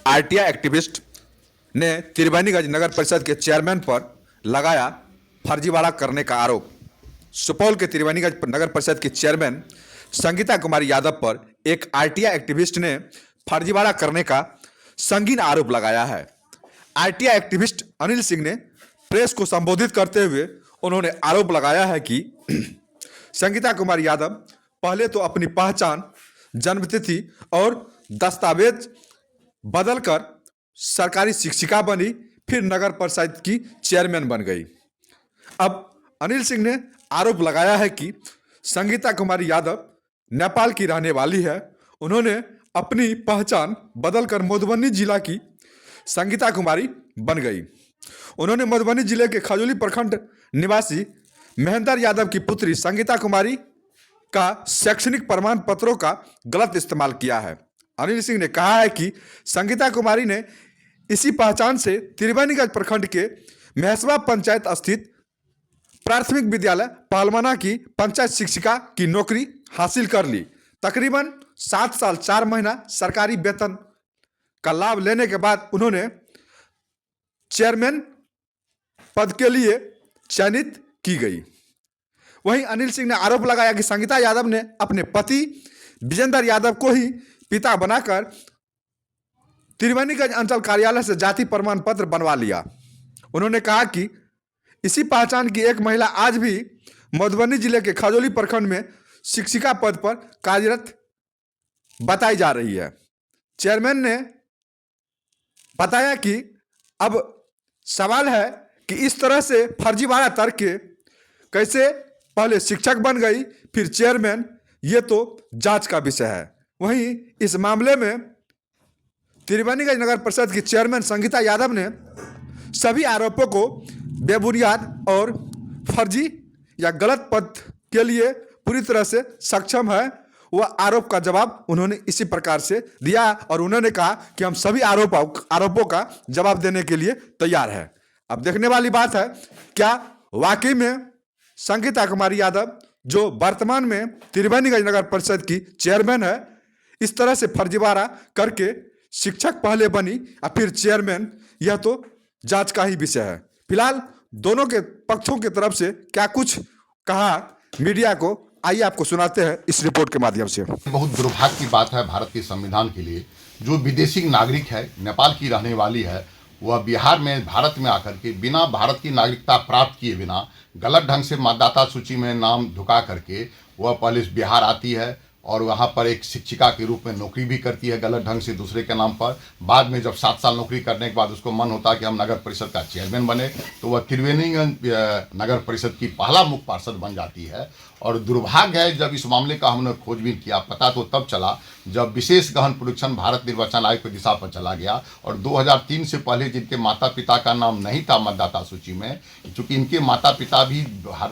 RTI activist ने त्रिवेणीगंज नगर परिषद के चेयरमैन पर लगाया फर्जीवाड़ा करने का आरोप। सुपौल के त्रिवेणीगंज नगर परिषद के चेयरमैन संगीता कुमारी यादव पर एक आरटीआई एक्टिविस्ट ने फर्जीवाड़ा करने का संगीन आरोप लगाया है। आरटीआई एक्टिविस्ट अनिल सिंह ने प्रेस को संबोधित करते हुए उन्होंने आरोप लगाया है कि संगीता कुमारी यादव पहले तो अपनी पहचान, जन्मतिथि और दस्तावेज बदलकर सरकारी शिक्षिका बनी, फिर नगर परिषद की चेयरमैन बन गई। अब अनिल सिंह ने आरोप लगाया है कि संगीता कुमारी यादव नेपाल की रहने वाली है। उन्होंने अपनी पहचान बदलकर मधुबनी जिला की संगीता कुमारी बन गई। उन्होंने मधुबनी जिले के खजूली प्रखंड निवासी महेंद्र यादव की पुत्री संगीता कुमारी का शैक्षणिक प्रमाण पत्रों का गलत इस्तेमाल किया है। अनिल सिंह ने कहा है कि संगीता कुमारी ने इसी पहचान से त्रिवेणीगंज प्रखंड के महेशवा पंचायत स्थित प्राथमिक विद्यालय पहलवाना की पंचायत शिक्षिका की नौकरी हासिल कर ली। तकरीबन 7 साल 4 महीना सरकारी वेतन का लाभ लेने के बाद उन्होंने चेयरमैन पद के लिए चयनित की गई। वहीं अनिल सिंह ने आरोप लगाया कि संगीता यादव ने अपने पति विजेंद्र यादव को ही पिता बनाकर त्रिवेणीगंज अंचल कार्यालय से जाति प्रमाण पत्र बनवा लिया। उन्होंने कहा कि इसी पहचान की एक महिला आज भी मधुबनी जिले के खजौली प्रखंड में शिक्षिका पद पर कार्यरत बताई जा रही है। चेयरमैन ने बताया कि अब सवाल है कि इस तरह से फर्जीवाड़ा करके कैसे पहले शिक्षक बन गई फिर चेयरमैन, ये तो जांच का विषय है। वहीं इस मामले में त्रिवेणीगंज नगर परिषद की चेयरमैन संगीता यादव ने सभी आरोपों को बेबुनियाद और फर्जी या गलत पद के लिए पूरी तरह से सक्षम है। वह आरोप का जवाब उन्होंने इसी प्रकार से दिया और उन्होंने कहा कि हम सभी आरोपों का जवाब देने के लिए तैयार है। अब देखने वाली बात है क्या वाकई में संगीता कुमारी यादव, जो वर्तमान में त्रिवेणीगंज नगर परिषद की चेयरमैन है, इस तरह से फर्जीवाड़ा करके शिक्षक पहले बनी और फिर चेयरमैन, यह तो जांच का ही विषय है। फिलहाल दोनों के पक्षों की तरफ से क्या कुछ कहा मीडिया को, आइए आपको सुनाते हैं इस रिपोर्ट के माध्यम से। बहुत दुर्भाग्य की बात है भारत के संविधान के लिए, जो विदेशी नागरिक है, नेपाल की रहने वाली है, वह बिहार में भारत में आकर के बिना भारत की नागरिकता प्राप्त किए बिना गलत ढंग से मतदाता सूची में नाम ढुका करके वह पहले बिहार आती है और वहाँ पर एक शिक्षिका के रूप में नौकरी भी करती है गलत ढंग से दूसरे के नाम पर। बाद में जब 7 साल नौकरी करने के बाद उसको मन होता है कि हम नगर परिषद का चेयरमैन बने, तो वह त्रिवेणीगंज नगर परिषद की पहला मुख्य पार्षद बन जाती है। और दुर्भाग्य है, जब इस मामले का हमने खोजबीन किया, पता तो तब चला जब विशेष गहन परीक्षण भारत निर्वाचन आयोग की दिशा पर चला गया और 2003 से पहले जिनके माता पिता का नाम नहीं था मतदाता सूची में, चूँकि इनके माता पिता भी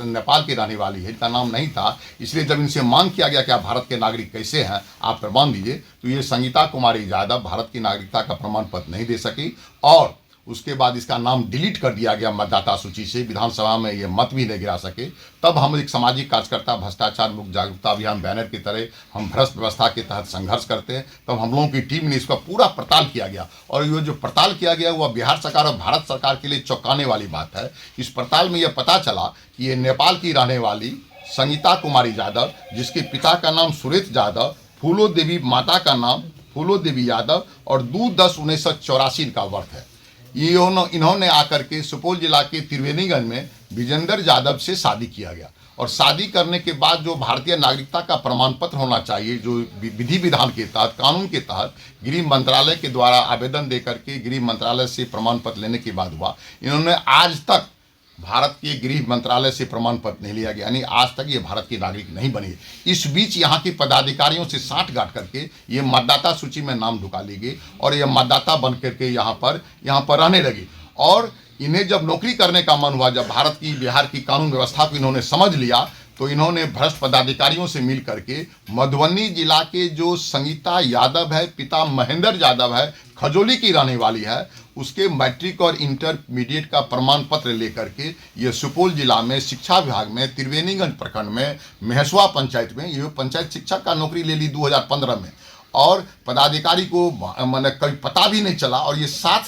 नेपाल के रहने वाली है, इनका नाम नहीं था, इसलिए जब इनसे मांग किया गया कि आप भारत के नागरिक कैसे हैं, आप प्रमाण दीजिए, तो ये संगीता कुमारी यादव भारत की नागरिकता का प्रमाण पत्र नहीं दे सकी और उसके बाद इसका नाम डिलीट कर दिया गया मतदाता सूची से। विधानसभा में ये मत भी नहीं गिरा सके। तब हम एक सामाजिक कार्यकर्ता भ्रष्टाचार मुक्त जागरूकता अभियान बैनर की तरह हम भ्रष्ट व्यवस्था के तहत संघर्ष करते हैं। तब हम लोगों की टीम ने इसका पूरा पड़ताल किया गया और ये जो पड़ताल किया गया वह बिहार सरकार और भारत सरकार के लिए चौंकाने वाली बात है। इस पड़ताल में यह पता चला कि ये नेपाल की रहने वाली संगीता कुमारी यादव, जिसके पिता का नाम सुरेश यादव, फूलो देवी माता का नाम फूलो देवी यादव और 2/10/1984 का वर्ष है। इन्होंने आकर के सुपौल जिला के त्रिवेणीगंज में विजेंद्र यादव से शादी किया गया और शादी करने के बाद जो भारतीय नागरिकता का प्रमाण पत्र होना चाहिए, जो विधि विधान के तहत, कानून के तहत गृह मंत्रालय के द्वारा आवेदन दे करके गृह मंत्रालय से प्रमाण पत्र लेने के बाद हुआ, इन्होंने आज तक भारत के गृह मंत्रालय से प्रमाण पत्र नहीं लिया गया, यानी आज तक ये भारत की नागरिक नहीं बनी। इस बीच यहाँ के पदाधिकारियों से साठगांठ करके ये मतदाता सूची में नाम ढुका ली गई और ये मतदाता बन करके यहाँ पर रहने लगी। और इन्हें जब नौकरी करने का मन हुआ, जब भारत की बिहार की कानून व्यवस्था को इन्होंने समझ लिया, तो इन्होंने भ्रष्ट पदाधिकारियों से मिल करके मधुबनी जिला के जो संगीता यादव है, पिता महेंद्र यादव है, खजौली की रहने वाली है, उसके मैट्रिक और इंटरमीडिएट का प्रमाण पत्र लेकर के ये सुपौल जिला में शिक्षा विभाग में त्रिवेणीगंज प्रखंड में महेशवा पंचायत में ये पंचायत शिक्षक का नौकरी ले ली 2015 में। और पदाधिकारी को मैंने कभी पता भी नहीं चला, और ये 7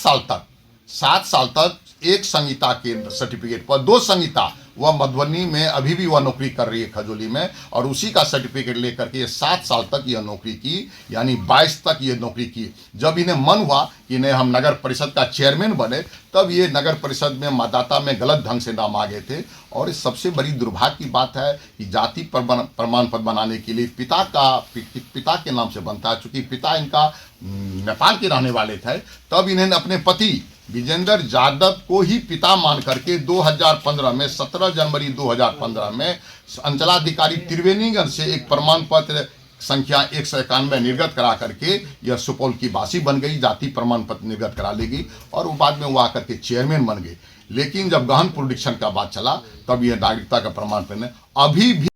साल तक एक संहिता के सर्टिफिकेट पर 2 संहिता, वह मधुबनी में अभी भी वह नौकरी कर रही है खजोली में, और उसी का सर्टिफिकेट लेकर के ये 7 साल तक यह नौकरी की, यानी 22 तक ये नौकरी की। जब इन्हें मन हुआ कि नहीं हम नगर परिषद का चेयरमैन बने, तब ये नगर परिषद में मतदाता में गलत ढंग से नाम आ गए थे। और इस सबसे बड़ी दुर्भाग्य की बात है कि जाति प्रमाण पत्र बनाने के लिए पिता के नाम से बनता है। चूंकि पिता इनका नेपाल के रहने वाले थे, तब इन्हें अपने पति विजेंद्र यादव को ही पिता मान करके 2015 में 17 जनवरी 2015 में अंचलाधिकारी त्रिवेणीगंज से एक प्रमाण पत्र संख्या 191 निर्गत करा करके यह सुपौल की वासी बन गई, जाति प्रमाण पत्र निर्गत करा लेगी, और वो बाद में वो आकर के चेयरमैन बन गए। लेकिन जब गहन पुनरीक्षण का बात चला, तब यह नागरिकता का प्रमाण पत्र अभी भी